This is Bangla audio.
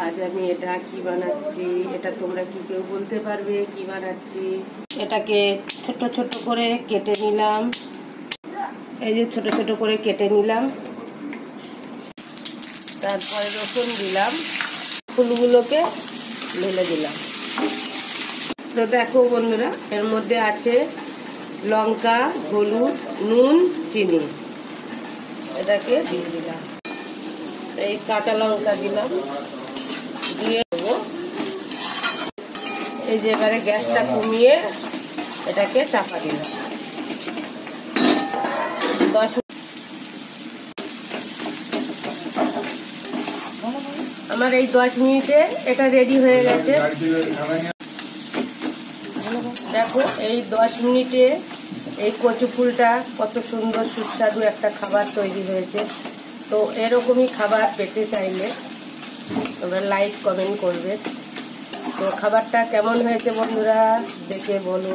আজ আমি এটা কি বানাচ্ছি, এটা তোমরা কি কেউ বলতে পারবে কি বানাচ্ছি? এটাকে ছোট ছোট করে কেটে নিলাম। এই যে ছোট ছোট করে কেটে নিলাম। তারপরে রসুন দিলাম, ফুলগুলোকে ঢেলে দিলাম। তো দেখো বন্ধুরা, এর মধ্যে আছে লঙ্কা, হলুদ, নুন, চিনি। এটাকে দিয়ে দিলাম। এই কাঁচা লঙ্কা দিলাম, দিয়ে দেবো। এই যে এবারে গ্যাসটা কমিয়ে এটাকে চাপা দিলাম। 10 আমার এই 10 মিনিটে এটা রেডি হয়ে গেছে। দেখো এই 10 মিনিটে এই কচু ফুলটা কত সুন্দর সুস্বাদু একটা খাবার তৈরি হয়েছে। তো এরকমই খাবার পেতে চাইলে তোমরা লাইক কমেন্ট করবে। তো খাবারটা কেমন হয়েছে বন্ধুরা দেখে বলো।